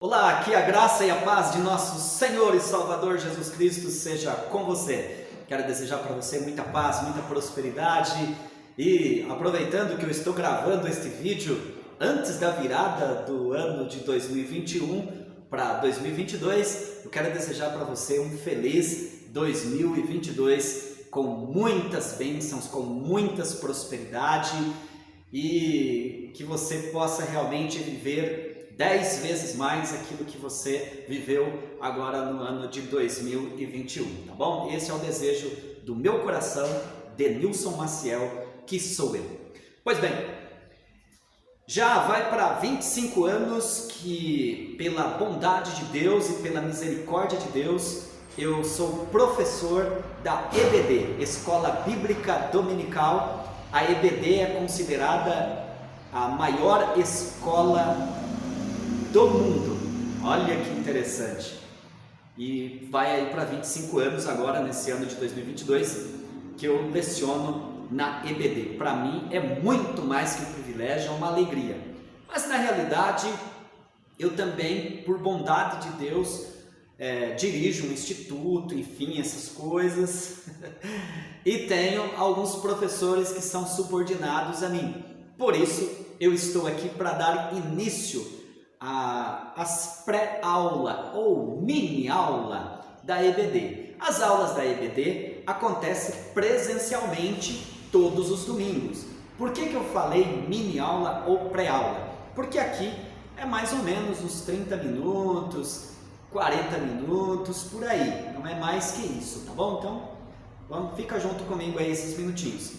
Olá, que a graça e a paz de nosso Senhor e Salvador Jesus Cristo seja com você. Quero desejar para você muita paz, muita prosperidade e aproveitando que eu estou gravando este vídeo antes da virada do ano de 2021 para 2022, eu quero desejar para você um feliz 2022 com muitas bênçãos, com muitas prosperidade e que você possa realmente viver 10 vezes mais aquilo que você viveu agora no ano de 2021, tá bom? Esse é o desejo do meu coração, Denilson Maciel, que sou eu. Pois bem, já vai para 25 anos que, pela bondade de Deus e pela misericórdia de Deus, eu sou professor da EBD, Escola Bíblica Dominical. A EBD é considerada a maior escola do mundo. Olha que interessante. E vai aí para 25 anos agora, nesse ano de 2022, que eu leciono na EBD. Para mim é muito mais que um privilégio, é uma alegria. Mas na realidade, eu também, por bondade de Deus, dirijo um instituto, enfim, essas coisas. E tenho alguns professores que são subordinados a mim. Por isso, eu estou aqui para dar início as pré-aula ou mini-aula da EBD. As aulas da EBD acontecem presencialmente todos os domingos. Por que eu falei mini-aula ou pré-aula? Porque aqui é mais ou menos uns 30 minutos, 40 minutos, por aí. Não é mais que isso, tá bom? Então, fica junto comigo aí esses minutinhos.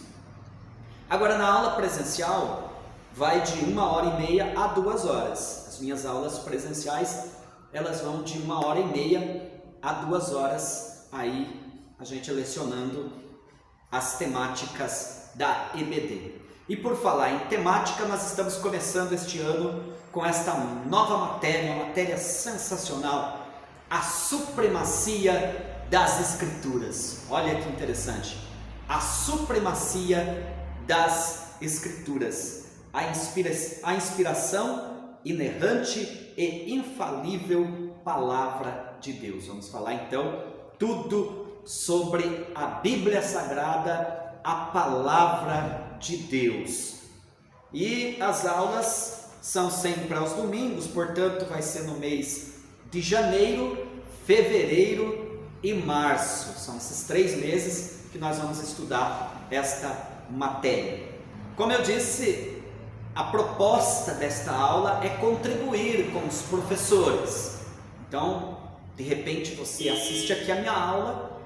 Agora, na aula presencial, vai de 1h30 a 2 horas. As minhas aulas presenciais, elas vão de 1h30 a 2 horas, aí a gente lecionando as temáticas da EBD. E por falar em temática, nós estamos começando este ano com esta nova matéria, uma matéria sensacional, a supremacia das Escrituras. Olha que interessante, a supremacia das Escrituras, a inspiração inerrante e infalível palavra de Deus. Vamos falar então tudo sobre a Bíblia Sagrada, a palavra de Deus. E as aulas são sempre aos domingos, portanto vai ser no mês de janeiro, fevereiro e março. São esses 3 meses que nós vamos estudar esta matéria. Como eu disse, a proposta desta aula é contribuir com os professores. Então, de repente você assiste aqui a minha aula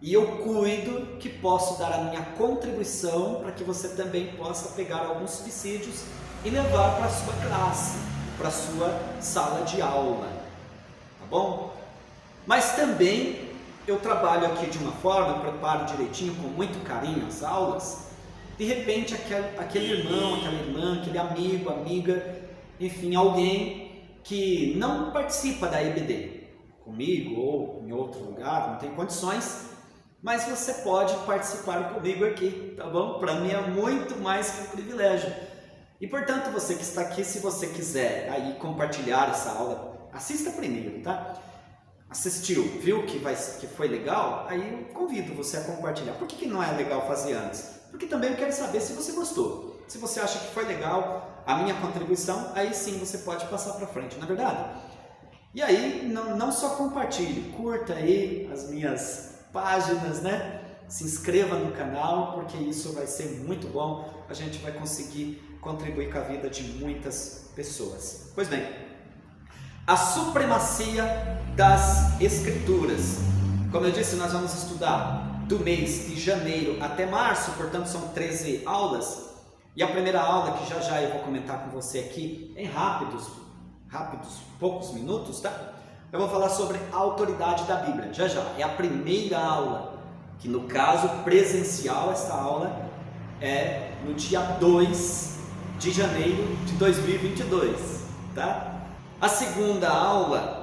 e eu cuido que posso dar a minha contribuição para que você também possa pegar alguns subsídios e levar para a sua classe, para a sua sala de aula, tá bom? Mas também eu trabalho aqui de uma forma, eu preparo direitinho, com muito carinho as aulas. De repente aquele irmão, aquela irmã, aquele amigo, amiga, enfim, alguém que não participa da EBD, comigo ou em outro lugar, não tem condições, mas você pode participar comigo aqui, tá bom? Para mim é muito mais que um privilégio. E portanto, você que está aqui, se você quiser aí compartilhar essa aula, assista primeiro, tá? Assistiu, viu que foi legal? Aí eu convido você a compartilhar. Por que não é legal fazer antes? Porque também eu quero saber se você gostou. Se você acha que foi legal a minha contribuição, aí sim você pode passar para frente, não é verdade? E aí, não só compartilhe, curta aí as minhas páginas, né? Se inscreva no canal, porque isso vai ser muito bom. A gente vai conseguir contribuir com a vida de muitas pessoas. Pois bem, a supremacia das Escrituras. Como eu disse, nós vamos estudar do mês de janeiro até março, portanto são 13 aulas. E a primeira aula, que já eu vou comentar com você aqui, em rápidos, poucos minutos, tá? Eu vou falar sobre a autoridade da Bíblia, já. É a primeira aula, que no caso presencial, esta aula é no dia 2 de janeiro de 2022, tá? A segunda aula,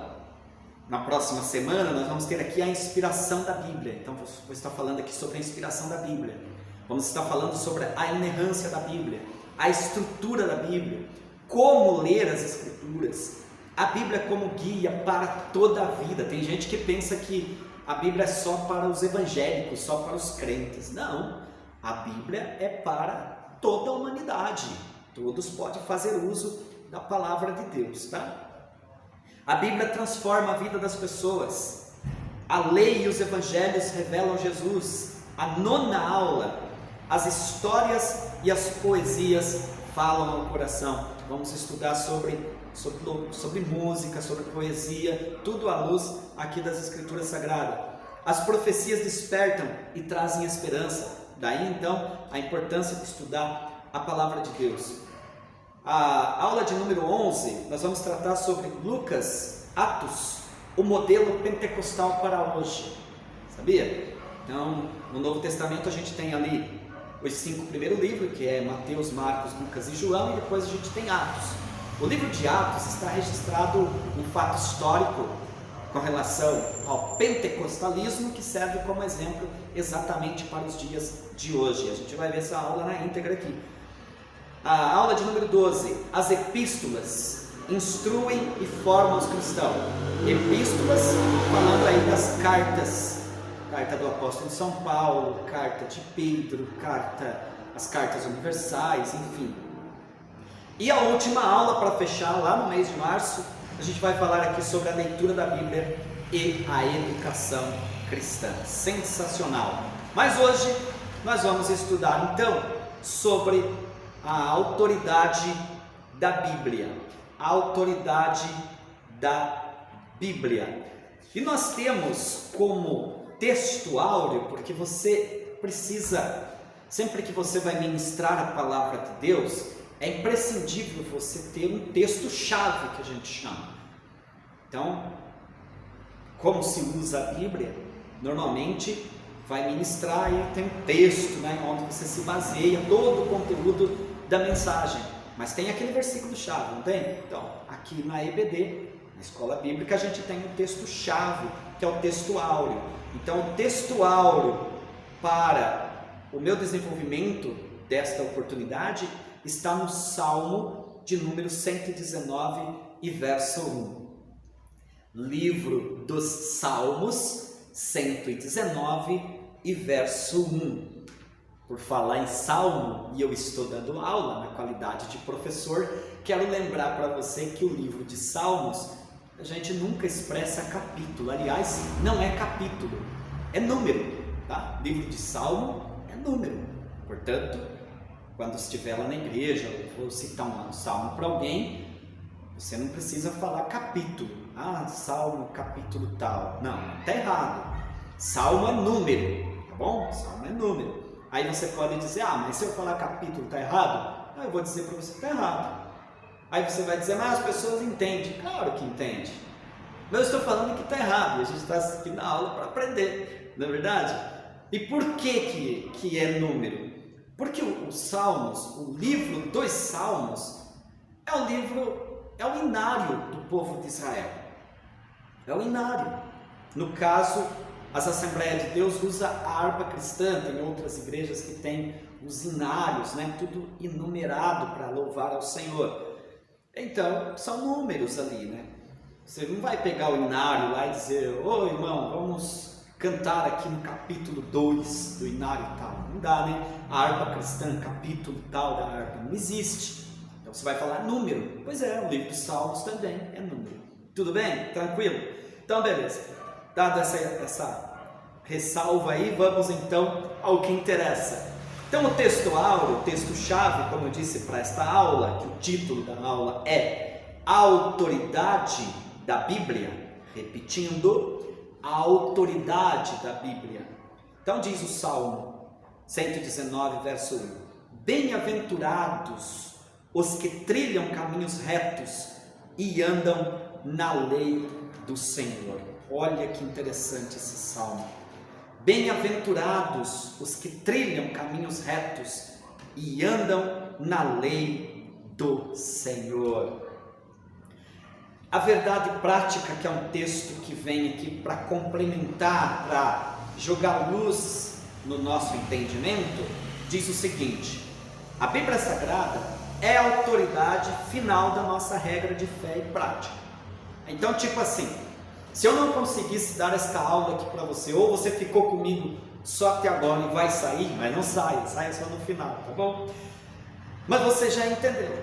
na próxima semana, nós vamos ter aqui a inspiração da Bíblia. Então, vou estar falando aqui sobre a inspiração da Bíblia. Vamos estar falando sobre a inerrância da Bíblia, a estrutura da Bíblia, como ler as Escrituras, a Bíblia como guia para toda a vida. Tem gente que pensa que a Bíblia é só para os evangélicos, só para os crentes. Não, a Bíblia é para toda a humanidade. Todos podem fazer uso da palavra de Deus, tá? A Bíblia transforma a vida das pessoas. A lei e os evangelhos revelam Jesus. A nona aula, as histórias e as poesias falam ao coração. Vamos estudar sobre música, sobre poesia, tudo à luz aqui das Escrituras Sagradas. As profecias despertam e trazem esperança. Daí então a importância de estudar a palavra de Deus. A aula de número 11, nós vamos tratar sobre Lucas, Atos, o modelo pentecostal para hoje. Sabia? Então, no Novo Testamento a gente tem ali os 5 primeiros livros, que é Mateus, Marcos, Lucas e João, e depois a gente tem Atos. O livro de Atos está registrado um fato histórico com relação ao pentecostalismo, que serve como exemplo exatamente para os dias de hoje. A gente vai ver essa aula na íntegra aqui. A aula de número 12, as epístolas instruem e formam os cristãos. Epístolas, falando aí das cartas, carta do apóstolo São Paulo, carta de Pedro, as cartas universais, enfim. E a última aula, para fechar, lá no mês de março, a gente vai falar aqui sobre a leitura da Bíblia e a educação cristã. Sensacional! Mas hoje nós vamos estudar então sobre a autoridade da Bíblia. A autoridade da Bíblia. E nós temos como texto áureo, porque você precisa, sempre que você vai ministrar a palavra de Deus, é imprescindível você ter um texto-chave, que a gente chama. Então, como se usa a Bíblia? Normalmente vai ministrar e tem um texto, né, onde você se baseia todo o conteúdo da mensagem. Mas tem aquele versículo-chave, não tem? Então, aqui na EBD, na Escola Bíblica, a gente tem um texto-chave, que é o texto áureo. Então, o texto áureo para o meu desenvolvimento desta oportunidade está no Salmo de número 119 e verso 1. Livro dos Salmos, 119 e verso 1. Por falar em Salmo, e eu estou dando aula na qualidade de professor, quero lembrar para você que o livro de Salmos, a gente nunca expressa capítulo. Aliás, não é capítulo, é número, tá? Livro de Salmo é número. Portanto, quando estiver lá na igreja, eu vou citar um salmo para alguém, você não precisa falar capítulo. Ah, salmo, capítulo tal. Não, está errado. Salmo é número, tá bom? Salmo é número. Aí você pode dizer, mas se eu falar capítulo está errado? Eu vou dizer para você que está errado. Aí você vai dizer, mas as pessoas entendem. Claro que entende. Mas eu estou falando que está errado. E a gente está aqui na aula para aprender, não é verdade? E por que é número? Porque os Salmos, o livro dos Salmos, é o inário do povo de Israel. É o inário. No caso, as Assembleias de Deus usam a harpa cristã, tem outras igrejas que têm os inários, né? Tudo enumerado para louvar ao Senhor. Então, são números ali, né? Você não vai pegar o inário lá e dizer, ô irmão, vamos cantar aqui no capítulo 2 do inário tal. Não dá, né? A harpa cristã, capítulo tal da harpa, não existe. Então você vai falar número. Pois é, o livro dos Salmos também é número. Tudo bem? Tranquilo? Então, beleza. Dada essa ressalva aí, vamos então ao que interessa. Então, o texto áureo, o texto-chave, como eu disse para esta aula, que o título da aula é A Autoridade da Bíblia. Repetindo, a autoridade da Bíblia. Então diz o Salmo 119, verso 1. Bem-aventurados os que trilham caminhos retos e andam na lei do Senhor. Olha que interessante esse salmo. Bem-aventurados os que trilham caminhos retos e andam na lei do Senhor. A verdade prática, que é um texto que vem aqui para complementar, para jogar luz no nosso entendimento, diz o seguinte: a Bíblia Sagrada é a autoridade final da nossa regra de fé e prática. Então, tipo assim, se eu não conseguisse dar esta aula aqui para você, ou você ficou comigo só até agora e vai sair, mas não saia só no final, tá bom? Mas você já entendeu.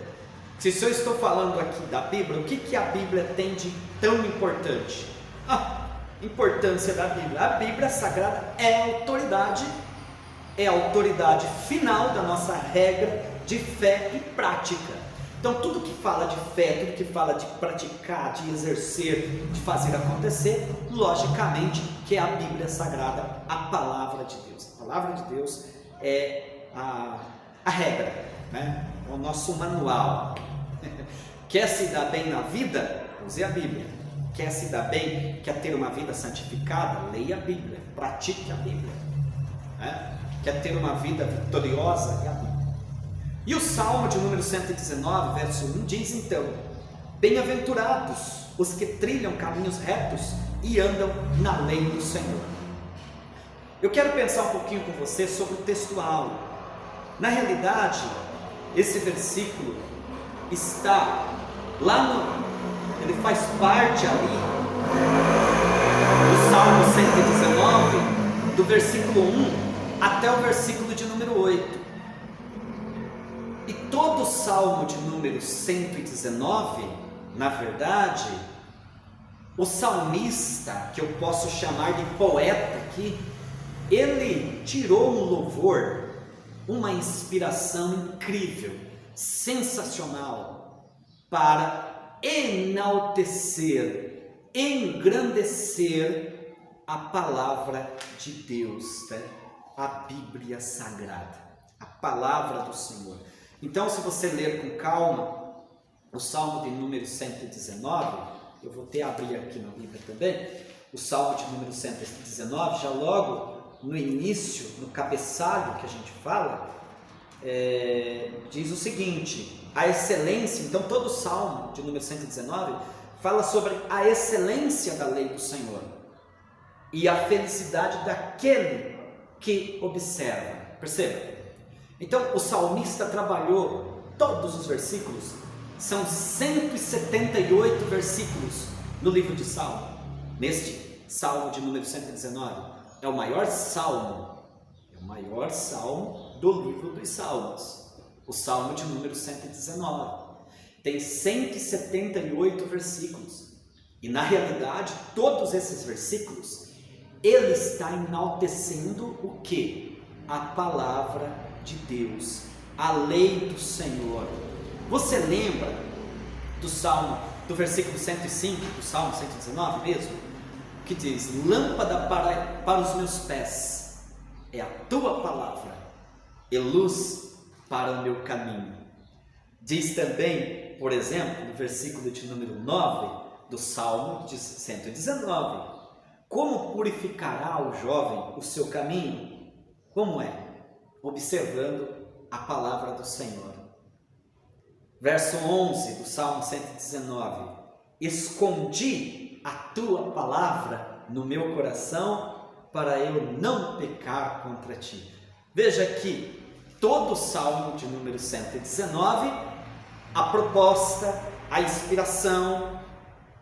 Se eu estou falando aqui da Bíblia, o que a Bíblia tem de tão importante? Importância da Bíblia. A Bíblia Sagrada é a autoridade final da nossa regra de fé e prática. Então tudo que fala de fé, tudo que fala de praticar, de exercer, de fazer acontecer, logicamente que é a Bíblia Sagrada, a Palavra de Deus. A Palavra de Deus é a regra, né? É o nosso manual. Quer se dar bem na vida? Use a Bíblia. Quer se dar bem, quer ter uma vida santificada? Leia a Bíblia, pratique a Bíblia, né? Quer ter uma vida vitoriosa? Leia a Bíblia. E o Salmo de número 119, verso 1 diz então: bem-aventurados os que trilham caminhos retos e andam na lei do Senhor. Eu quero pensar um pouquinho com você sobre o textual. Na realidade, esse versículo está lá ele faz parte ali do Salmo 119, do versículo 1 até o versículo de número 8. E todo o Salmo de número 119, na verdade, o salmista, que eu posso chamar de poeta aqui, ele tirou um louvor, uma inspiração incrível, sensacional, para enaltecer, engrandecer a palavra de Deus, né? A Bíblia Sagrada, a palavra do Senhor. Então, se você ler com calma o Salmo de número 119, eu vou até abrir aqui na Bíblia também, o Salmo de número 119, já logo no início, no cabeçalho que a gente fala, diz o seguinte: a excelência. Então todo o Salmo de número 119 fala sobre a excelência da lei do Senhor e a felicidade daquele que observa. Perceba? Então o salmista trabalhou todos os versículos, são 178 versículos no livro de Salmo. Neste Salmo de número 119 é o maior salmo do livro dos Salmos, o Salmo de número 119. Tem 178 versículos. E na realidade, todos esses versículos, ele está enaltecendo o que? A palavra de Deus, a lei do Senhor. Você lembra do Salmo, do versículo 105, do Salmo 119 mesmo? Que diz: lâmpada para os meus pés é a tua palavra e luz para o meu caminho. Diz também, por exemplo, no versículo de número 9 do Salmo de 119: como purificará o jovem o seu caminho? Como é? Observando a palavra do Senhor. Verso 11 do Salmo 119: escondi a tua palavra no meu coração para eu não pecar contra ti. Veja que todo o Salmo de número 119, a proposta, a inspiração,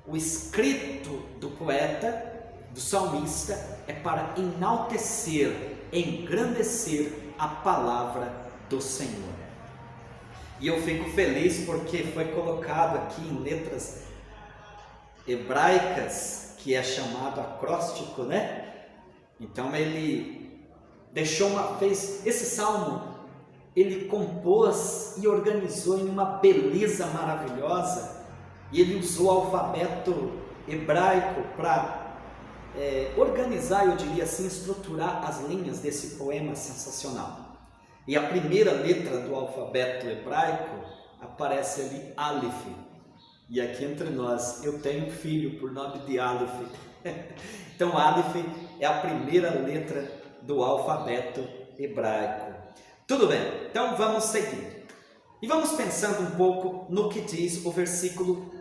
o escrito do poeta, do salmista, é para enaltecer, engrandecer a palavra do Senhor. E eu fico feliz porque foi colocado aqui em letras hebraicas, que é chamado acróstico, né? Então ele deixou esse salmo, ele compôs e organizou em uma beleza maravilhosa, e ele usou o alfabeto hebraico para organizar, eu diria assim, estruturar as linhas desse poema sensacional. E a primeira letra do alfabeto hebraico aparece ali, Aleph. E aqui entre nós, eu tenho um filho por nome de Aleph. Então Aleph é a primeira letra do alfabeto hebraico. Tudo bem, então vamos seguindo. E vamos pensando um pouco no que diz o versículo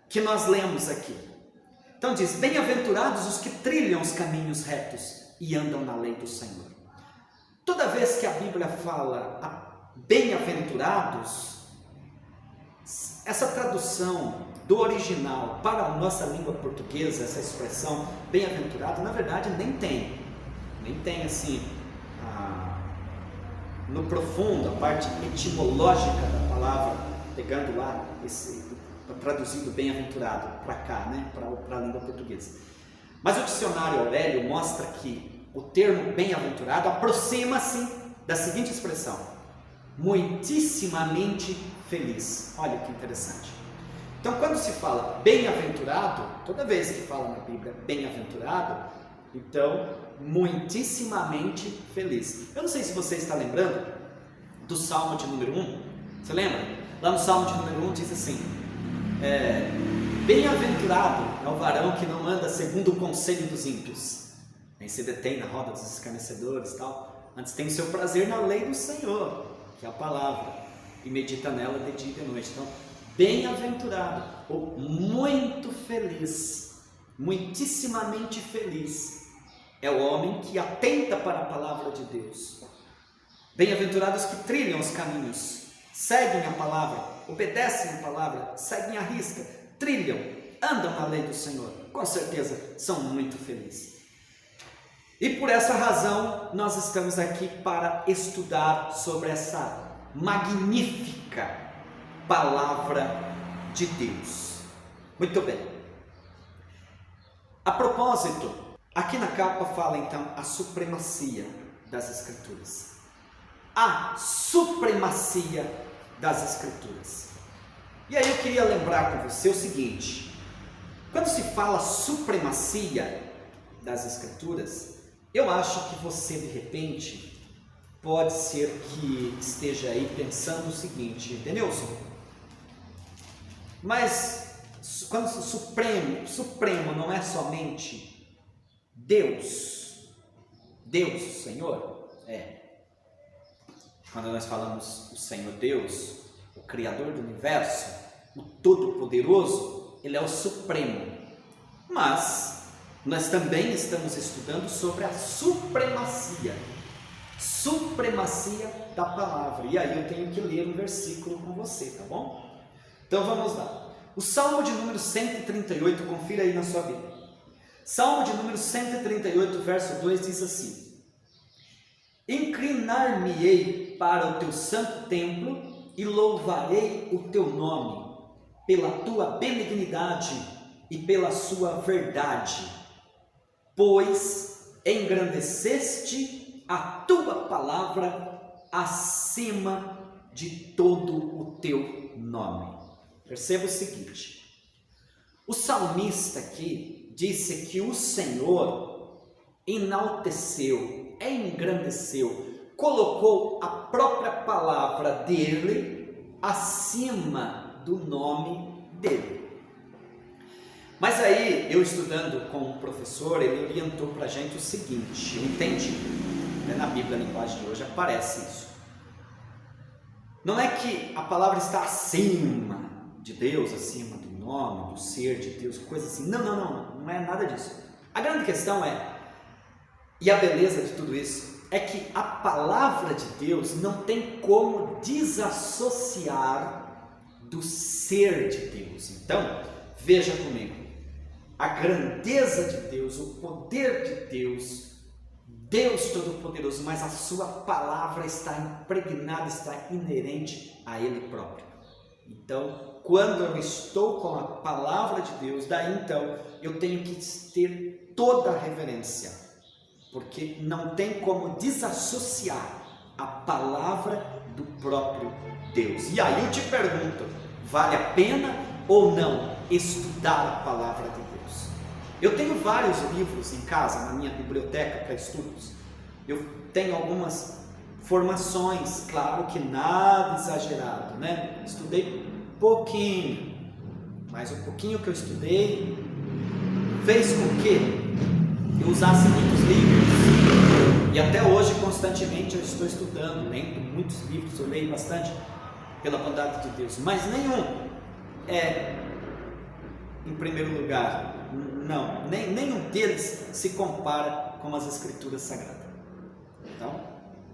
que nós lemos aqui. Então diz: bem-aventurados os que trilham os caminhos retos e andam na lei do Senhor. Toda vez que a Bíblia fala bem-aventurados, essa tradução do original para a nossa língua portuguesa, essa expressão bem-aventurado, na verdade nem tem assim, no profundo, a parte etimológica da palavra, pegando lá, traduzido bem-aventurado para cá, né, para a língua portuguesa. Mas o dicionário Aurélio mostra que o termo bem-aventurado aproxima-se da seguinte expressão: muitíssimamente feliz. Olha que interessante. Então, quando se fala bem-aventurado, toda vez que fala na Bíblia bem-aventurado, então, muitíssimamente feliz. Eu não sei se você está lembrando do Salmo de número 1. Você lembra? Lá no Salmo de número 1 diz assim: bem-aventurado é o varão que não anda segundo o conselho dos ímpios, nem se detém na roda dos escarnecedores e tal. Antes tem o seu prazer na lei do Senhor, que é a palavra, e medita nela de dia e de noite. Então, bem-aventurado, ou muito feliz, muitíssimamente feliz, é o homem que atenta para a palavra de Deus. Bem-aventurados que trilham os caminhos, seguem a palavra, obedecem a palavra, seguem a risca, trilham, andam na lei do Senhor. Com certeza são muito felizes. E por essa razão nós estamos aqui para estudar sobre essa magnífica palavra de Deus. Muito bem. A propósito, aqui na capa fala então a supremacia das Escrituras. A supremacia das Escrituras. E aí eu queria lembrar com você o seguinte: quando se fala supremacia das Escrituras, eu acho que você de repente pode ser que esteja aí pensando o seguinte: Denilson, mas quando supremo não é somente Deus, Senhor? Quando nós falamos o Senhor Deus, o Criador do Universo, o Todo-Poderoso, Ele é o Supremo. Mas nós também estamos estudando sobre a supremacia da palavra. E aí eu tenho que ler um versículo com você, tá bom? Então vamos lá. O Salmo de número 138, confira aí na sua Bíblia. Salmo de número 138, verso 2 diz assim: inclinar-me-ei para o teu santo templo e louvarei o teu nome, pela tua benignidade e pela sua verdade, pois engrandeceste a tua palavra acima de todo o teu nome. Perceba o seguinte: o salmista aqui disse que o Senhor enalteceu, engrandeceu, colocou a própria palavra dele acima do nome dele. Mas aí, eu estudando com um professor, ele orientou para a gente o seguinte: eu entendi, na Bíblia, a linguagem de hoje, aparece isso. Não é que a palavra está acima de Deus, acima do nome, do ser de Deus, coisa assim. Não é nada disso. A grande questão e a beleza de tudo isso, é que a palavra de Deus não tem como desassociar do ser de Deus. Então, veja comigo, a grandeza de Deus, o poder de Deus, Deus Todo-Poderoso, mas a sua palavra está impregnada, está inerente a Ele próprio. Então, quando eu estou com a palavra de Deus, daí então eu tenho que ter toda a reverência, porque não tem como desassociar a palavra do próprio Deus. E aí eu te pergunto, vale a pena ou não estudar a palavra de Deus? Eu tenho vários livros em casa, na minha biblioteca para estudos. Eu tenho algumas formações, claro que nada exagerado, né? Estudei pouquinho, mas o pouquinho que eu estudei fez com que eu usasse muitos livros, e até hoje constantemente eu estou estudando, lendo muitos livros, eu leio bastante pela bondade de Deus, mas nenhum em primeiro lugar, não, nenhum deles se compara com as Escrituras Sagradas. Então,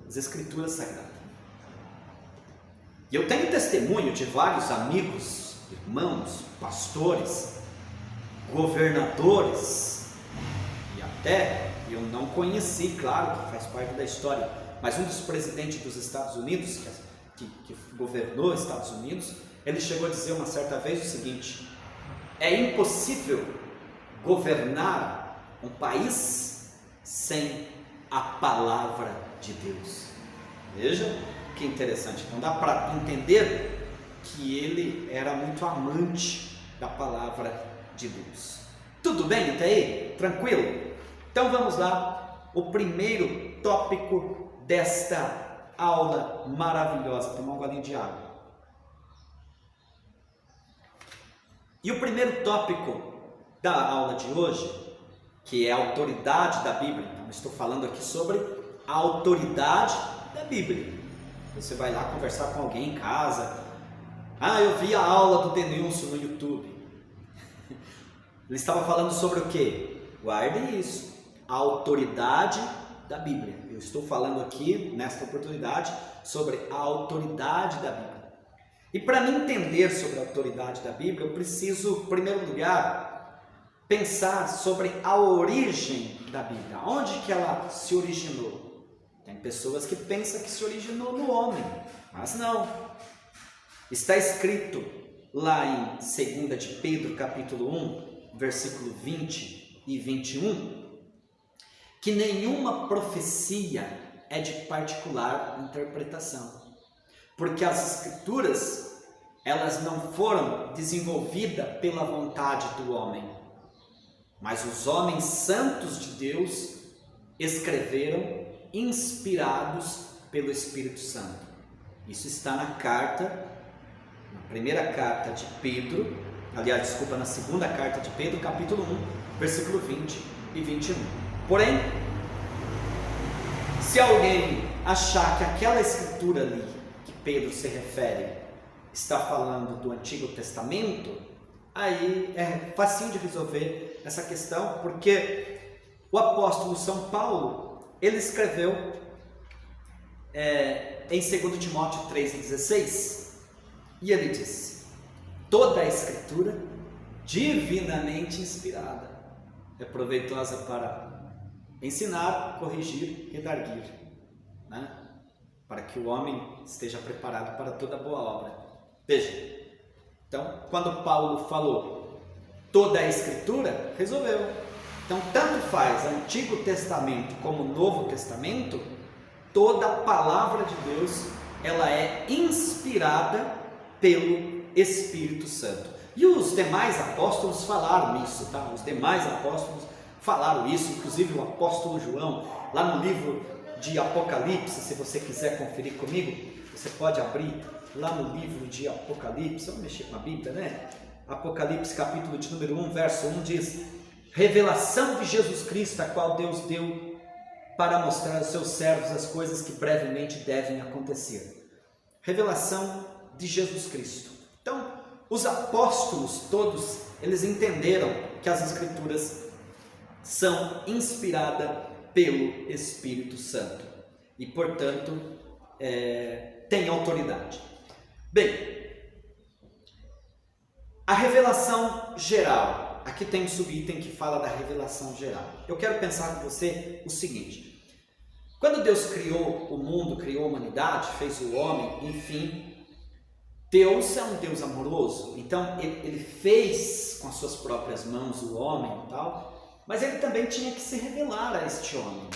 as Escrituras Sagradas. E eu tenho testemunho de vários amigos irmãos, pastores, governadores, e até, eu não conheci, claro, que faz parte da história, mas um dos presidentes dos Estados Unidos, que governou os Estados Unidos, ele chegou a dizer uma certa vez o seguinte: é impossível governar um país sem a palavra de Deus. Veja que interessante. Então dá para entender que ele era muito amante da palavra de Deus. Tudo bem até aí? Tranquilo? Então vamos lá, o primeiro tópico desta aula maravilhosa. Tomar um golinho de água. E o primeiro tópico da aula de hoje, que é a autoridade da Bíblia. Então, estou falando aqui sobre a autoridade da Bíblia. Você vai lá conversar com alguém em casa. Eu vi a aula do Denilson no YouTube. Ele estava falando sobre o quê? Guardem isso. A autoridade da Bíblia. Eu estou falando aqui, nesta oportunidade, sobre a autoridade da Bíblia. E para me entender sobre a autoridade da Bíblia, eu preciso, em primeiro lugar, pensar sobre a origem da Bíblia. Onde que ela se originou? Tem pessoas que pensam que se originou no homem, mas não. Está escrito lá em 2 de Pedro, capítulo 1, versículo 20 e 21, que nenhuma profecia é de particular interpretação. Porque as escrituras, elas não foram desenvolvidas pela vontade do homem, mas os homens santos de Deus escreveram inspirados pelo Espírito Santo. Isso está na primeira carta de Pedro, na segunda carta de Pedro, capítulo 1, versículo 20 e 21. Porém, se alguém achar que aquela escritura ali, Pedro se refere, está falando do Antigo Testamento, aí é facinho de resolver essa questão, porque o apóstolo São Paulo, ele escreveu em 2 Timóteo 3,16, e ele disse: toda a escritura divinamente inspirada é proveitosa para ensinar, corrigir, redarguir, né? Para que o homem esteja preparado para toda boa obra. Veja, então, quando Paulo falou toda a Escritura, resolveu. Então, tanto faz Antigo Testamento como Novo Testamento, toda a palavra de Deus, ela é inspirada pelo Espírito Santo. E os demais apóstolos falaram isso, tá? Os demais apóstolos falaram isso, inclusive o apóstolo João, lá no livro de Apocalipse. Se você quiser conferir comigo, você pode abrir lá no livro de Apocalipse. Vamos mexer com a Bíblia, né? Apocalipse, capítulo de número 1, verso 1 diz: revelação de Jesus Cristo, a qual Deus deu para mostrar aos seus servos as coisas que brevemente devem acontecer. Revelação de Jesus Cristo. Então, os apóstolos todos, eles entenderam que as Escrituras são inspiradas pelo Espírito Santo e, portanto, tem autoridade. Bem, a revelação geral. Aqui tem um subitem que fala da revelação geral. Eu quero pensar com você o seguinte: quando Deus criou o mundo, criou a humanidade, fez o homem, enfim, Deus é um Deus amoroso. Então ele fez com as suas próprias mãos o homem e tal, mas ele também tinha que se revelar a este homem.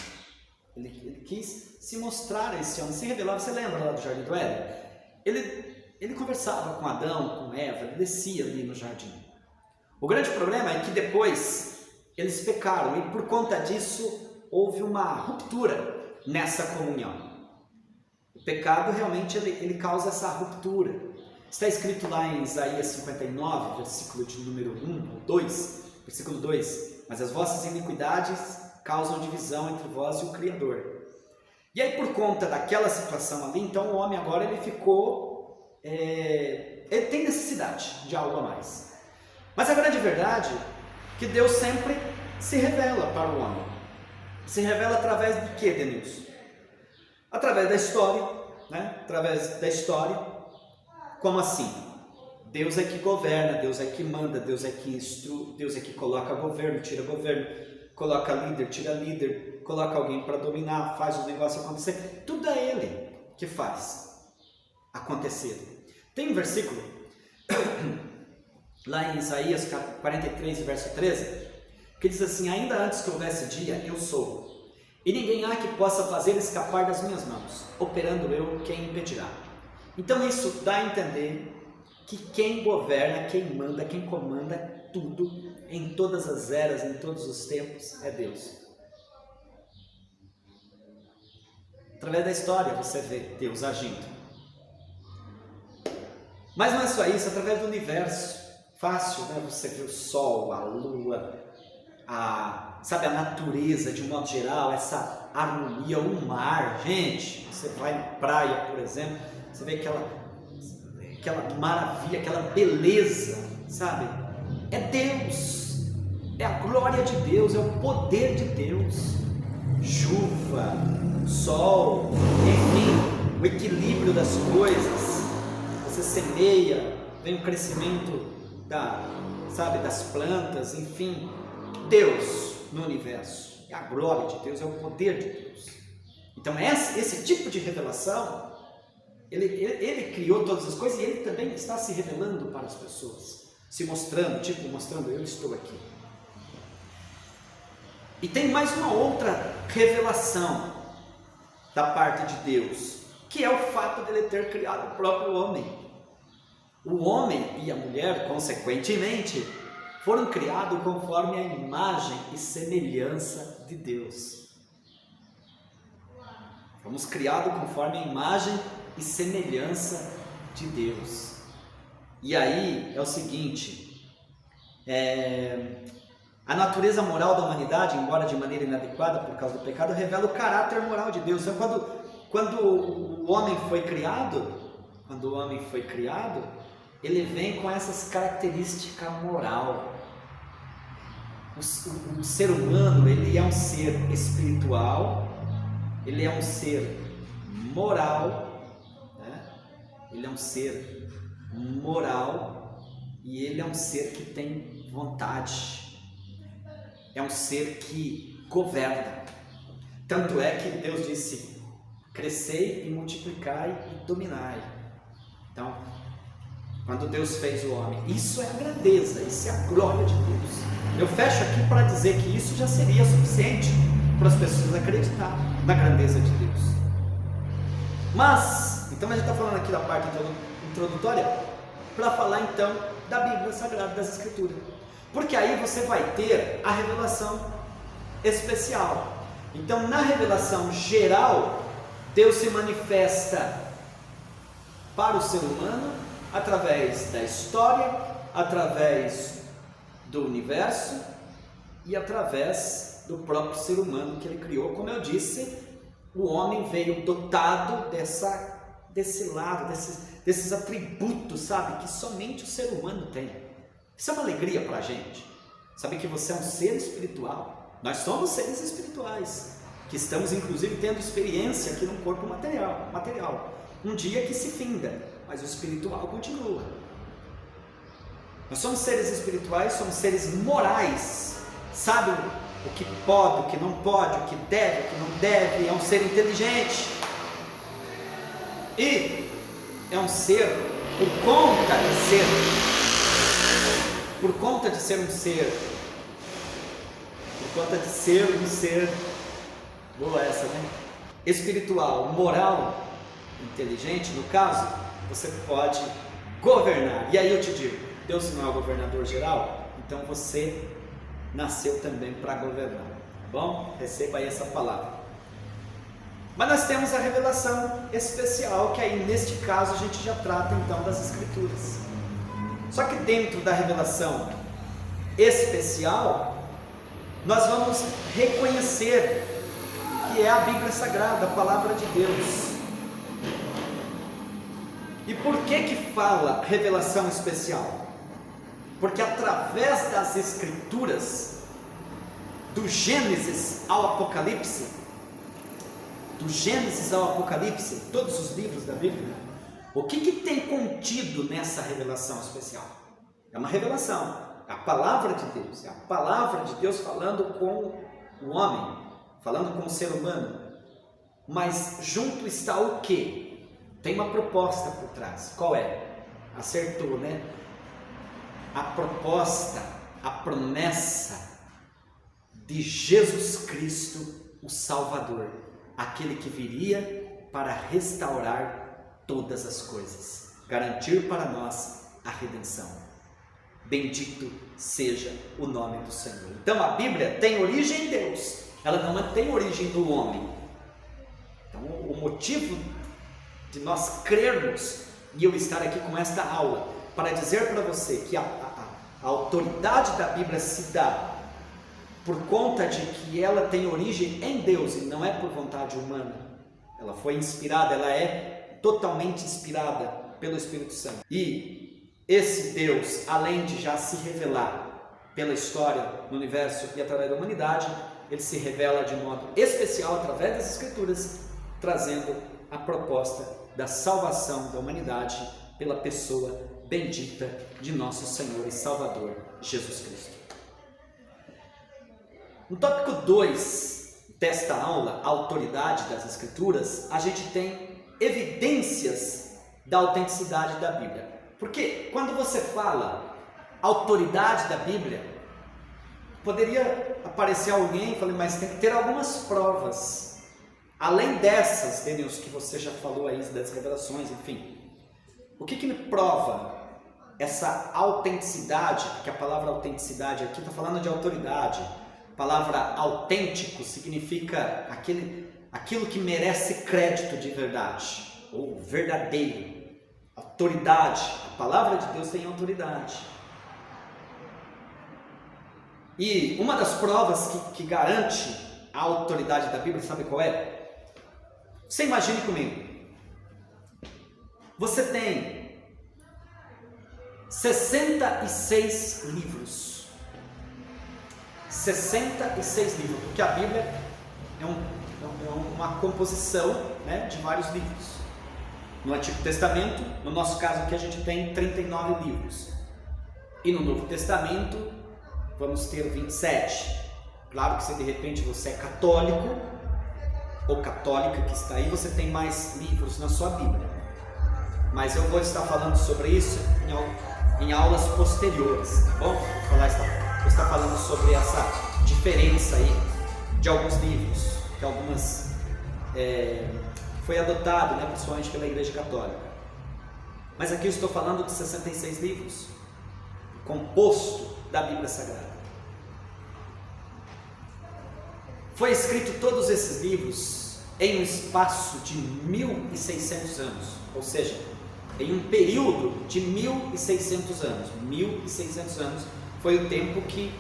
Ele quis se mostrar a esse homem, se revelar. Você lembra lá do Jardim do Éden? Ele conversava com Adão, com Eva, ele descia ali no jardim. O grande problema é que depois eles pecaram e por conta disso houve uma ruptura nessa comunhão. O pecado realmente ele causa essa ruptura. Está escrito lá em Isaías 59, versículo de número 1 ou 2, versículo 2: mas as vossas iniquidades causam divisão entre vós e o Criador. E aí, por conta daquela situação ali, então o homem agora ele ficou, ele tem necessidade de algo a mais. Mas a grande verdade é que Deus sempre se revela para o homem. Se revela através de quê, Denilson? Através da história, né? Através da história. Como assim? Deus é que governa, Deus é que manda, Deus é que instrui, Deus é que coloca governo, tira governo, coloca líder, tira líder, coloca alguém para dominar, faz o negócio acontecer. Tudo é Ele que faz acontecer. Tem um versículo lá em Isaías 43, verso 13, que diz assim: ainda antes que houvesse dia, eu sou, e ninguém há que possa fazer escapar das minhas mãos, operando eu, quem impedirá? Então isso dá a entender que quem governa, quem manda, quem comanda tudo, em todas as eras, em todos os tempos, é Deus. Através da história você vê Deus agindo. Mas não é só isso, através do universo. Fácil, né? Você vê o sol, a lua, a natureza de um modo geral, essa harmonia, o mar. Gente, você vai na praia, por exemplo, você vê aquela maravilha, aquela beleza, sabe? É Deus, é a glória de Deus, é o poder de Deus. Chuva, sol, enfim, o equilíbrio das coisas. Você semeia, vem o crescimento das plantas, enfim. Deus no universo, é a glória de Deus, é o poder de Deus. Então esse tipo de revelação, ele criou todas as coisas e ele também está se revelando para as pessoas, se mostrando, mostrando, eu estou aqui. E tem mais uma outra revelação da parte de Deus, que é o fato de ele ter criado o próprio homem. O homem e a mulher, consequentemente, foram criados conforme a imagem e semelhança de Deus. Fomos criados conforme a imagem e semelhança de Deus. E aí é o seguinte, a natureza moral da humanidade, embora de maneira inadequada por causa do pecado, revela o caráter moral de Deus. Então, quando o homem foi criado, ele vem com essas características moral. O ser humano, ele é um ser espiritual, ele é um ser moral, né? Ele é um ser moral e ele é um ser que tem vontade, é um ser que governa. Tanto é que Deus disse: crescei e multiplicai e dominai. Então, quando Deus fez o homem, isso é a grandeza, isso é a glória de Deus. Eu fecho aqui para dizer que isso já seria suficiente para as pessoas acreditarem na grandeza de Deus. Mas, então a gente está falando aqui da parte introdutória para falar então da Bíblia Sagrada, das Escrituras. Porque aí você vai ter a revelação especial. Então, na revelação geral, Deus se manifesta para o ser humano através da história, através do universo e através do próprio ser humano que ele criou. Como eu disse, o homem veio dotado desse lado, desses atributos, sabe, que somente o ser humano tem. Isso é uma alegria para a gente, saber que você é um ser espiritual. Nós somos seres espirituais, que estamos inclusive tendo experiência aqui no corpo material. Um dia que se finda, mas o espiritual continua. Nós somos seres espirituais, somos seres morais, sabe o que pode, o que não pode, o que deve, o que não deve. É um ser inteligente e é um ser por conta de ser um ser, boa essa, né? Espiritual, moral, inteligente, no caso, você pode governar. E aí eu te digo, Deus não é o governador geral, então você nasceu também para governar, tá bom? Receba aí essa palavra. Mas nós temos a revelação especial, que aí neste caso a gente já trata então das Escrituras. Só que dentro da revelação especial, nós vamos reconhecer que é a Bíblia Sagrada, a Palavra de Deus. E por que fala revelação especial? Porque através das Escrituras, do Gênesis ao Apocalipse, todos os livros da Bíblia, O que tem contido nessa revelação especial? É uma revelação, é a palavra de Deus, é a palavra de Deus falando com o homem, falando com o ser humano. Mas junto está o quê? Tem uma proposta por trás. Qual é? Acertou, né? A proposta, a promessa de Jesus Cristo, o Salvador, aquele que viria para restaurar todas as coisas, garantir para nós a redenção. Bendito seja o nome do Senhor. Então a Bíblia tem origem em Deus, ela não tem origem do homem. Então o motivo de nós crermos e eu estar aqui com esta aula para dizer para você que a autoridade da Bíblia se dá por conta de que ela tem origem em Deus e não é por vontade humana. Ela foi inspirada, ela é totalmente inspirada pelo Espírito Santo. E esse Deus, além de já se revelar pela história, no universo e através da humanidade, ele se revela de modo especial através das Escrituras, trazendo a proposta da salvação da humanidade pela pessoa bendita de nosso Senhor e Salvador, Jesus Cristo. No tópico 2 desta aula, a autoridade das Escrituras, a gente tem evidências da autenticidade da Bíblia. Porque quando você fala autoridade da Bíblia, poderia aparecer alguém e falar, mas tem que ter algumas provas. Além dessas, Deus, que você já falou aí, das revelações, enfim. O que me prova essa autenticidade? Porque a palavra autenticidade aqui está falando de autoridade. A palavra autêntico significa aquilo que merece crédito de verdade, ou verdadeiro. Autoridade, a palavra de Deus tem autoridade. E uma das provas que garante a autoridade da Bíblia, sabe qual é? Você imagine comigo, você tem 66 livros, 66 livros, porque a Bíblia é uma composição, né, de vários livros. No Antigo Testamento, no nosso caso aqui, a gente tem 39 livros, e no Novo Testamento vamos ter 27. Claro que se de repente você é católico ou católica que está aí, você tem mais livros na sua Bíblia, mas eu vou estar falando sobre isso em aulas posteriores, tá bom? Vou estar falando sobre essa diferença aí de alguns livros, que algumas foi adotado, né, principalmente pela Igreja Católica. Mas aqui eu estou falando de 66 livros, composto da Bíblia Sagrada. Foi escrito todos esses livros em um espaço de 1.600 anos, ou seja, em um período de 1.600 anos. 1.600 anos foi o tempo que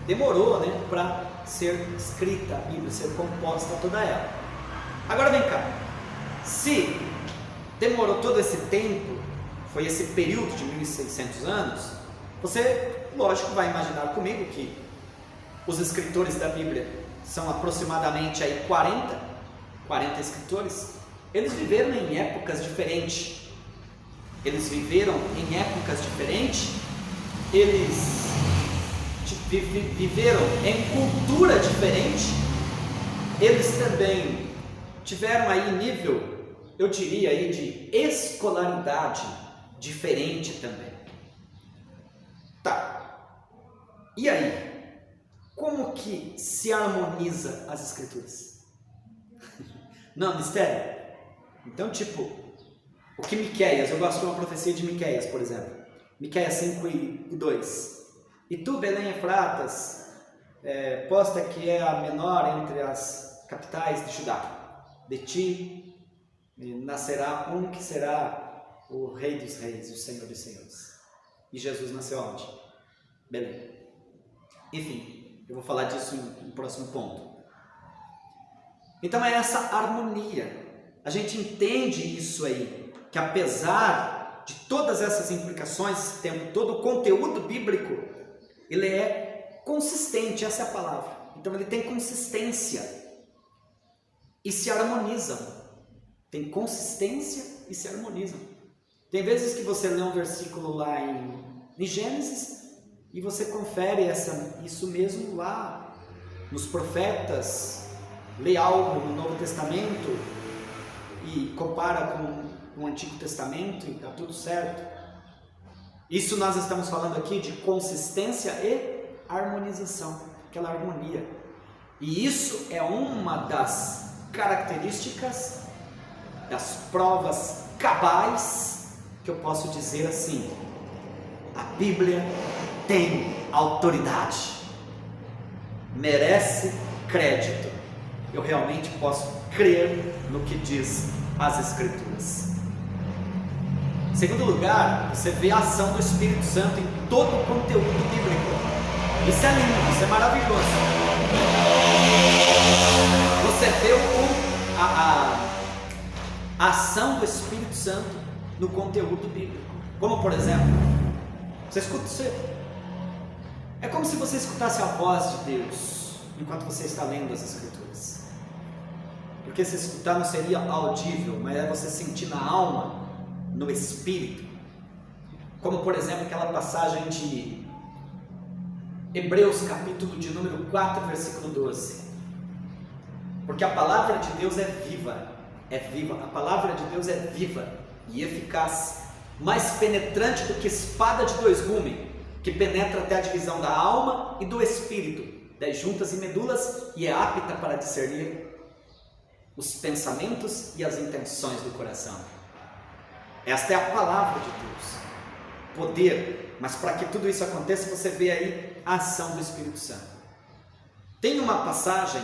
demorou, né, para ser escrita a Bíblia, ser composta toda ela. Agora vem cá, se demorou todo esse tempo, foi esse período de 1.600 anos, você, lógico, vai imaginar comigo que os escritores da Bíblia são aproximadamente aí 40 escritores. Eles viveram em épocas diferentes. Eles viveram em cultura diferente. Eles também tiveram aí nível, eu diria aí, de escolaridade diferente também. Tá. E aí? Como que se harmoniza as Escrituras? Não, mistério. Então, tipo, o que Miqueias, eu gosto de uma profecia de Miqueias, por exemplo. Miqueias 5:2. E tu, Belém Efratas, posta que é a menor entre as capitais de Judá. De ti nascerá um que será o Rei dos Reis, o Senhor dos Senhores. E Jesus nasceu onde? Belém. Enfim. Eu vou falar disso no próximo ponto. Então é essa harmonia. A gente entende isso aí, que apesar de todas essas implicações, tendo todo o conteúdo bíblico, ele é consistente, essa é a palavra. Então ele tem consistência e se harmonizam. Tem consistência e se harmonizam. Tem vezes que você lê um versículo lá em Gênesis e você confere isso mesmo lá nos profetas, lê algo no Novo Testamento e compara com o Antigo Testamento e está tudo certo. Isso nós estamos falando aqui de consistência e harmonização, aquela harmonia. E isso é uma das características das provas cabais que eu posso dizer assim: a Bíblia tem autoridade, merece crédito. Eu realmente posso crer no que diz as Escrituras. Em segundo lugar, você vê a ação do Espírito Santo em todo o conteúdo bíblico. Isso é lindo, isso é maravilhoso. Você vê a ação do Espírito Santo no conteúdo bíblico. Como por exemplo, é como se você escutasse a voz de Deus enquanto você está lendo as Escrituras. Porque se escutar não seria audível, mas é você sentir na alma, no espírito. Como por exemplo aquela passagem de Hebreus capítulo de número 4, versículo 12. Porque a palavra de Deus é viva, a palavra de Deus é viva e eficaz, mais penetrante do que espada de dois gumes, que penetra até a divisão da alma e do espírito, das juntas e medulas, e é apta para discernir os pensamentos e as intenções do coração. Esta é a palavra de Deus, poder. Mas para que tudo isso aconteça, você vê aí a ação do Espírito Santo. Tem uma passagem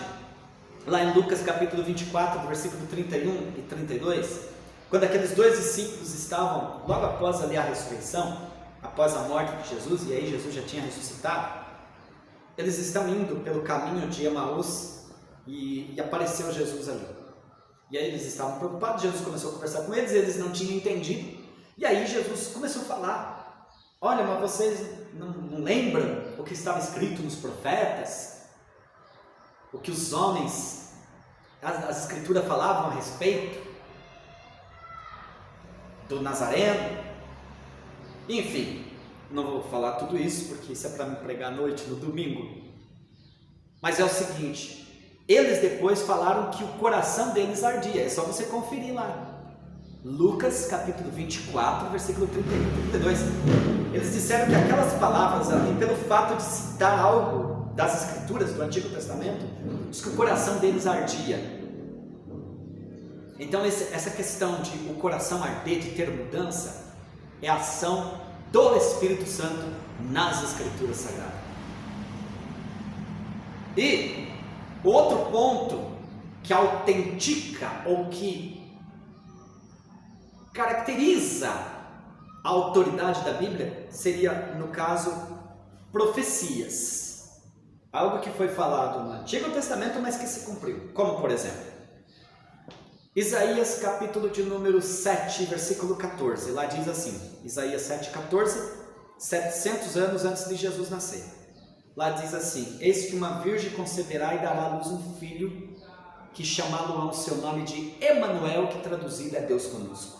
lá em Lucas capítulo 24, versículo 31 e 32, quando aqueles dois discípulos estavam logo após ali a ressurreição, após a morte de Jesus, e aí Jesus já tinha ressuscitado. Eles estão indo pelo caminho de Emaús e apareceu Jesus ali. E aí eles estavam preocupados, Jesus começou a conversar com eles não tinham entendido. E aí Jesus começou a falar: olha, mas vocês não lembram o que estava escrito nos profetas? O que os homens, as escrituras falavam a respeito do Nazareno? Enfim, não vou falar tudo isso porque isso é para me pregar à noite, no domingo. Mas é o seguinte: eles depois falaram que o coração deles ardia. É só você conferir lá, Lucas capítulo 24, versículo 31 e 32. Eles disseram que aquelas palavras ali, pelo fato de citar algo das Escrituras do Antigo Testamento, diz que o coração deles ardia. Então essa questão de o coração arder, de ter mudança, é a ação do Espírito Santo nas Escrituras Sagradas. E outro ponto que autentica ou que caracteriza a autoridade da Bíblia seria, no caso, profecias. Algo que foi falado no Antigo Testamento, mas que se cumpriu. Como por exemplo, Isaías capítulo de número 7, versículo 14. Lá diz assim, Isaías 7, 14, 700 anos antes de Jesus nascer. Lá diz assim: eis que uma virgem conceberá e dará à luz um filho, que chamá-lo-ão o seu nome de Emanuel, que traduzido é Deus conosco.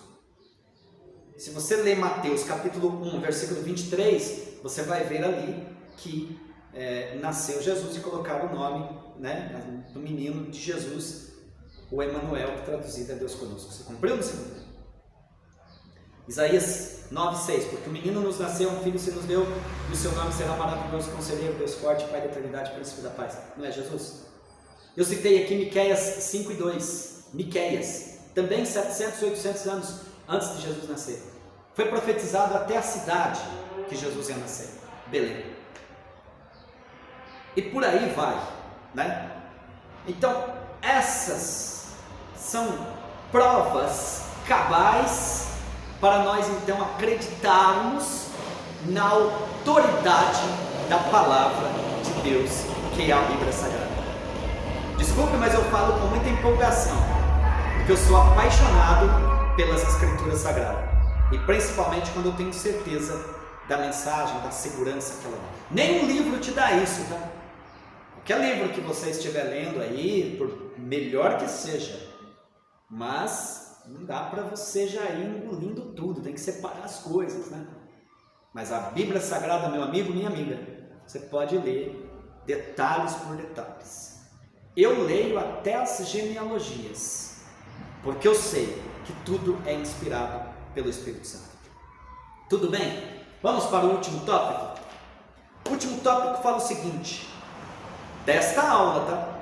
Se você ler Mateus capítulo 1, versículo 23, você vai ver ali que nasceu Jesus e colocaram o nome, né, do menino de Jesus, o Emanuel, que traduzido é Deus conosco. Você cumpriu no segundo? Isaías 9,6: porque o menino nos nasceu, um filho se nos deu, e o seu nome será maravilhoso, conselheiro, Deus forte, Pai da eternidade, príncipe da paz. Não é Jesus? Eu citei aqui Miqueias 5,2. Miqueias, também 700, 800 anos antes de Jesus nascer, foi profetizado até a cidade que Jesus ia nascer, Belém. E por aí vai, né? Então, essas são provas cabais para nós então acreditarmos na autoridade da palavra de Deus, que é a Bíblia Sagrada. Desculpe, mas eu falo com muita empolgação, porque eu sou apaixonado pelas Escrituras Sagradas, e principalmente quando eu tenho certeza da mensagem, da segurança que ela dá. Nenhum livro te dá isso, tá? Qualquer livro que você estiver lendo aí, por melhor que seja, mas Não dá para você já ir engolindo tudo, tem que separar as coisas, né? Mas a Bíblia Sagrada, meu amigo, minha amiga, você pode ler detalhes por detalhes. Eu leio até as genealogias, porque eu sei que tudo é inspirado pelo Espírito Santo. Tudo bem? Vamos para o último tópico? O último tópico fala o seguinte, desta aula, tá?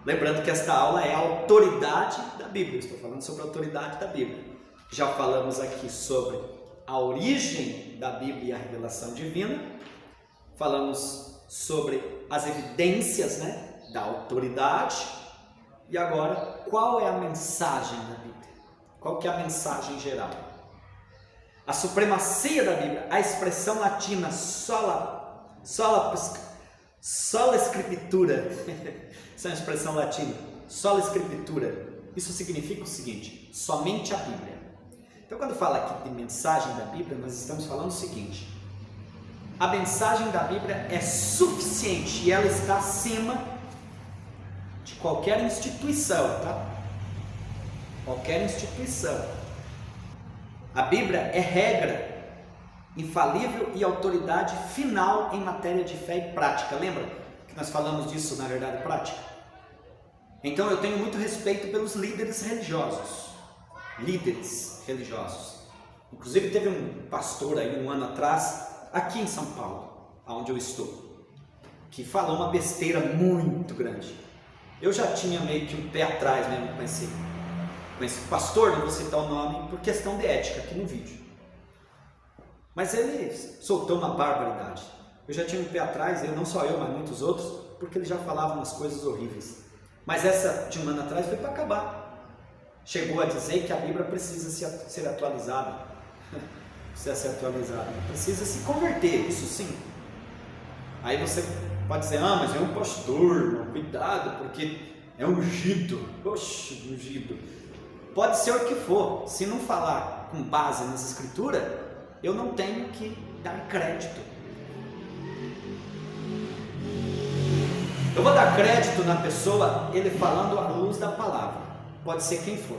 Lembrando que esta aula é a autoridade da Bíblia, estou falando sobre a autoridade da Bíblia. Já falamos aqui sobre a origem da Bíblia e a revelação divina, falamos sobre as evidências, né, da autoridade, e agora, qual é a mensagem da Bíblia? Qual que é a mensagem geral? A supremacia da Bíblia, a expressão latina sola scriptura, essa é uma expressão latina, sola scriptura, isso significa o seguinte, somente a Bíblia. Então quando fala aqui de mensagem da Bíblia, nós estamos falando o seguinte, a mensagem da Bíblia é suficiente e ela está acima de qualquer instituição, tá? Qualquer instituição. A Bíblia é regra, infalível e autoridade final em matéria de fé e prática. Lembra que nós falamos disso na verdade prática? Então eu tenho muito respeito pelos líderes religiosos. Inclusive teve um pastor aí um ano atrás, aqui em São Paulo, onde eu estou, que falou uma besteira muito grande. Eu já tinha meio que um pé atrás mesmo com esse pastor, não vou citar o nome, por questão de ética aqui no vídeo. Mas ele soltou uma barbaridade. Eu já tinha um pé atrás, não só eu, mas muitos outros, porque ele já falava umas coisas horríveis. Mas essa de um ano atrás foi para acabar. Chegou a dizer que a Bíblia precisa ser atualizada. Precisa ser atualizada. Precisa se converter, isso sim. Aí você pode dizer, mas é um pastor, cuidado, porque é ungido. Poxa, ungido. Pode ser o que for. Se não falar com base nas escrituras, eu não tenho que dar crédito. Eu vou dar crédito na pessoa, ele falando à luz da palavra. Pode ser quem for.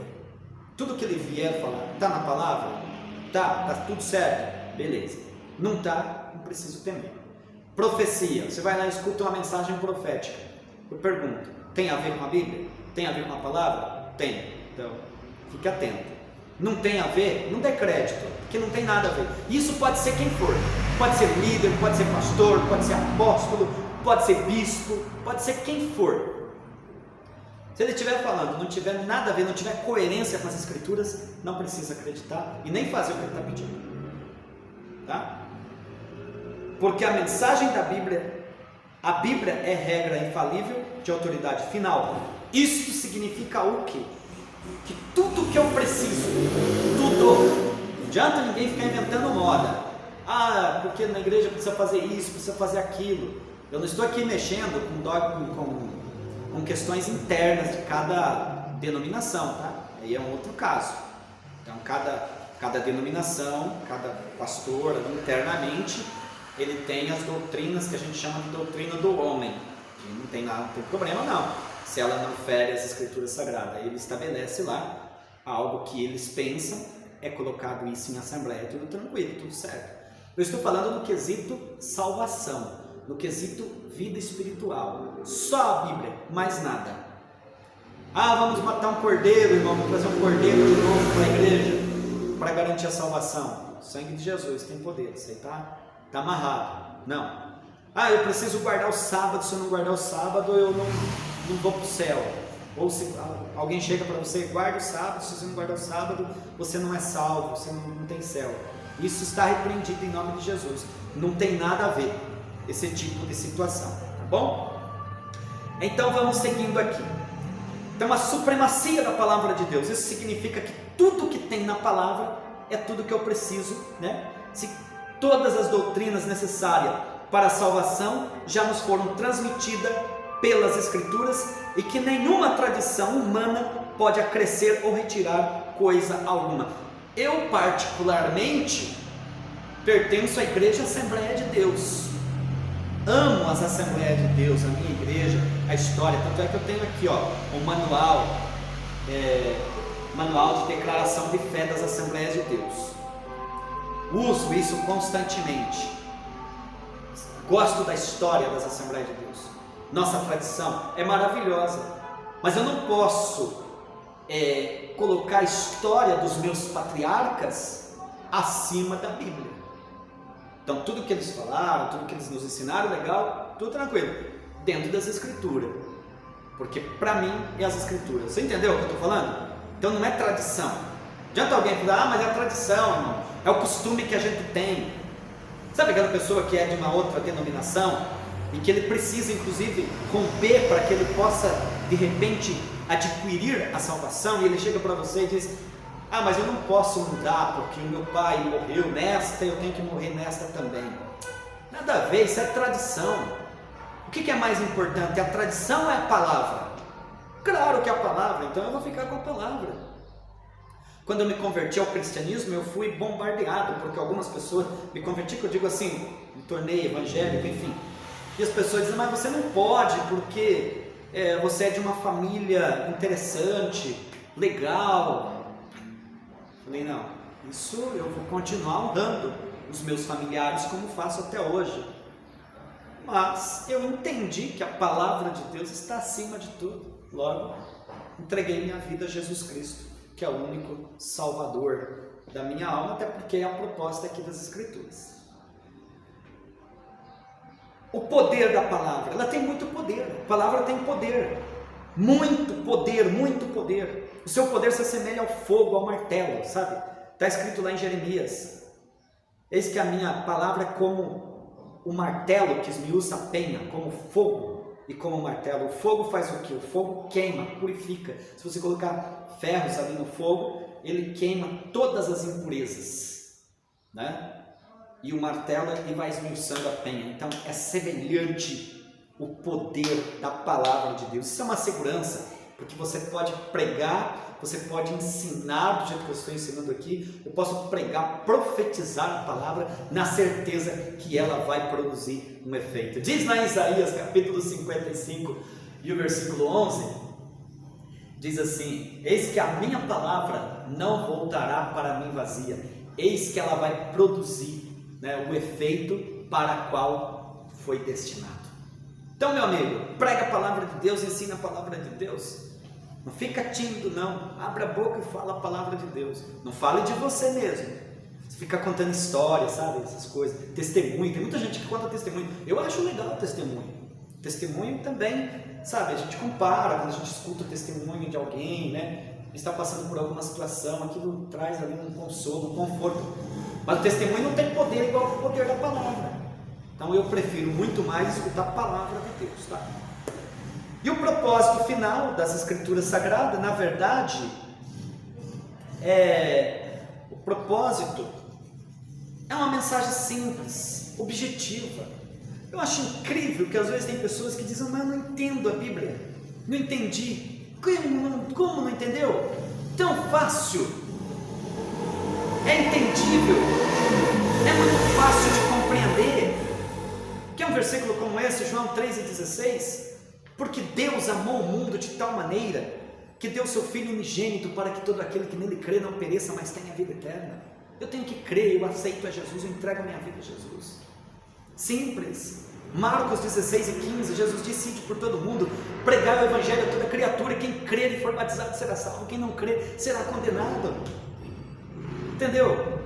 Tudo que ele vier falar, está na palavra? Tá tudo certo? Beleza. Não está, não preciso temer. Profecia. Você vai lá e escuta uma mensagem profética. Eu pergunto, tem a ver com a Bíblia? Tem a ver com a palavra? Tem. Então, fique atento. Não tem a ver? Não dê crédito, porque não tem nada a ver. Isso pode ser quem for. Pode ser líder, pode ser pastor, pode ser apóstolo, pode ser bispo, pode ser quem for. Se ele estiver falando, não tiver nada a ver, não tiver coerência com as escrituras, não precisa acreditar e nem fazer o que ele está pedindo. Tá? Porque a mensagem da Bíblia, a Bíblia é regra infalível de autoridade final. Isto significa o quê? Que tudo que eu preciso, tudo, não adianta ninguém ficar inventando moda. Porque na igreja precisa fazer isso, precisa fazer aquilo. Eu não estou aqui mexendo com questões internas de cada denominação, tá? Aí é um outro caso. Então cada denominação, cada pastor internamente, ele tem as doutrinas que a gente chama de doutrina do homem. E não tem problema não. Se ela não fere as escrituras sagradas, ele estabelece lá algo que eles pensam, é colocado isso em assembleia, tudo tranquilo, tudo certo. Eu estou falando do quesito salvação, no quesito vida espiritual, só a Bíblia, mais nada. Vamos matar um cordeiro, irmão, vamos trazer um cordeiro de novo para a igreja, para garantir a salvação. O sangue de Jesus tem poder, isso aí tá amarrado. Não. Eu preciso guardar o sábado, se eu não guardar o sábado, eu não vou para o céu. Ou se alguém chega para você, guarda o sábado, se você não guardar o sábado, você não é salvo, você não tem céu. Isso está repreendido em nome de Jesus. Não tem nada a ver esse tipo de situação, tá bom? Então vamos seguindo aqui. Então a supremacia da palavra de Deus, isso significa que tudo que tem na palavra é tudo que eu preciso, né? Se todas as doutrinas necessárias para a salvação já nos foram transmitidas pelas escrituras e que nenhuma tradição humana pode acrescer ou retirar coisa alguma. Eu particularmente pertenço à Igreja Assembleia de Deus. Amo as Assembleias de Deus, a minha igreja, a história. Tanto é que eu tenho aqui um manual Manual de Declaração de Fé das Assembleias de Deus. Uso isso constantemente. Gosto da história das Assembleias de Deus. Nossa tradição é maravilhosa, mas eu não posso colocar a história dos meus patriarcas acima da Bíblia. Então tudo que eles falaram, tudo que eles nos ensinaram, legal, tudo tranquilo, dentro das Escrituras, porque para mim é as Escrituras. Você entendeu o que eu estou falando? Então não é tradição. Não adianta alguém falar, mas é a tradição, irmão, é o costume que a gente tem. Sabe aquela pessoa que é de uma outra denominação e que ele precisa inclusive romper para que ele possa de repente adquirir a salvação, e ele chega para você e diz: ah, mas eu não posso mudar porque meu pai morreu nesta, eu tenho que morrer nesta também. Nada a ver, isso é tradição. O que é mais importante, a tradição ou é a palavra? Claro que é a palavra, então eu vou ficar com a palavra. Quando eu me converti ao cristianismo, eu fui bombardeado, porque algumas pessoas me converti, que eu digo assim, me tornei evangélico, enfim. E as pessoas dizem: mas você não pode, porque você é de uma família interessante, legal. Falei: não, isso eu vou continuar honrando os meus familiares como faço até hoje. Mas eu entendi que a palavra de Deus está acima de tudo. Logo, entreguei minha vida a Jesus Cristo, que é o único Salvador da minha alma, até porque é a proposta aqui das Escrituras. O poder da palavra, ela tem muito poder. A palavra tem poder, muito poder, muito poder. O seu poder se assemelha ao fogo, ao martelo, sabe? Está escrito lá em Jeremias: eis que a minha palavra é como o martelo que esmiuça a penha, como fogo e como o martelo. O fogo faz o que? O fogo queima, purifica. Se você colocar ferros ali no fogo, ele queima todas as impurezas, né? E o martelo ele vai esmiuçando a penha. Então é semelhante o poder da palavra de Deus. Isso é uma segurança, porque você pode pregar, você pode ensinar do jeito que eu estou ensinando aqui. Eu posso pregar, profetizar a palavra na certeza que ela vai produzir um efeito. Diz lá em Isaías capítulo 55 e o versículo 11, diz assim: eis que a minha palavra não voltará para mim vazia, eis que ela vai produzir o efeito para o qual foi destinado. Então, meu amigo, prega a palavra de Deus, ensina a palavra de Deus. Não fica tímido, não. Abra a boca e fala a palavra de Deus. Não fale de você mesmo. Você fica contando histórias, sabe? Essas coisas. Testemunho. Tem muita gente que conta testemunho. Eu acho legal o testemunho. Testemunho também, sabe? A gente compara, quando a gente escuta o testemunho de alguém, né? A gente está passando por alguma situação, aquilo traz ali um consolo, um conforto. Mas o testemunho não tem poder igual ao poder da palavra. Então eu prefiro muito mais escutar a palavra de Deus, tá? E o propósito final das Escrituras Sagradas, na verdade, o propósito é uma mensagem simples, objetiva. Eu acho incrível que às vezes tem pessoas que dizem: mas eu não entendo a Bíblia, não entendi. Como não entendeu? Tão fácil, é entendível, é muito fácil de compreender. Quer um versículo como esse, João 3,16? Porque Deus amou o mundo de tal maneira que deu seu Filho unigênito para que todo aquele que nele crê não pereça, mas tenha vida eterna. Eu tenho que crer, eu aceito a Jesus, eu entrego a minha vida a Jesus. Simples. Marcos 16:15, Jesus disse: ide por todo mundo, pregai o evangelho a toda criatura, quem crer e for batizado será salvo, quem não crer será condenado. Entendeu?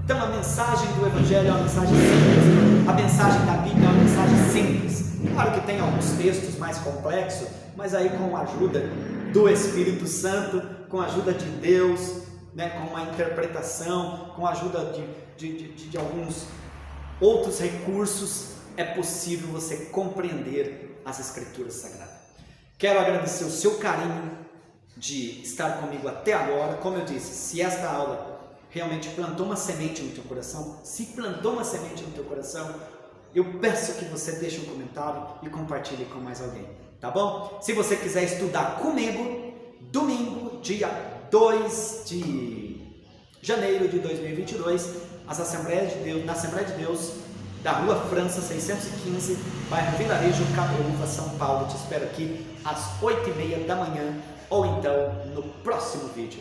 Então a mensagem do evangelho é uma mensagem simples, a mensagem da Bíblia é uma mensagem simples. Claro que tem alguns textos mais complexos, mas aí com a ajuda do Espírito Santo, com a ajuda de Deus, com uma interpretação, com a ajuda de alguns outros recursos, é possível você compreender as Escrituras Sagradas. Quero agradecer o seu carinho de estar comigo até agora. Como eu disse, se esta aula realmente plantou uma semente no teu coração, se plantou uma semente no teu coração, eu peço que você deixe um comentário e compartilhe com mais alguém, tá bom? Se você quiser estudar comigo, domingo, dia 2 de janeiro de 2022, na Assembleia de Deus, da Rua França 615, bairro Vilarejo, Cabreúva, São Paulo. Te espero aqui às 8h30 da manhã ou então no próximo vídeo.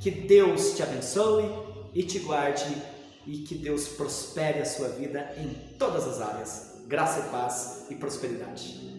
Que Deus te abençoe e te guarde e que Deus prospere a sua vida em todas as áreas. Graça e paz e prosperidade.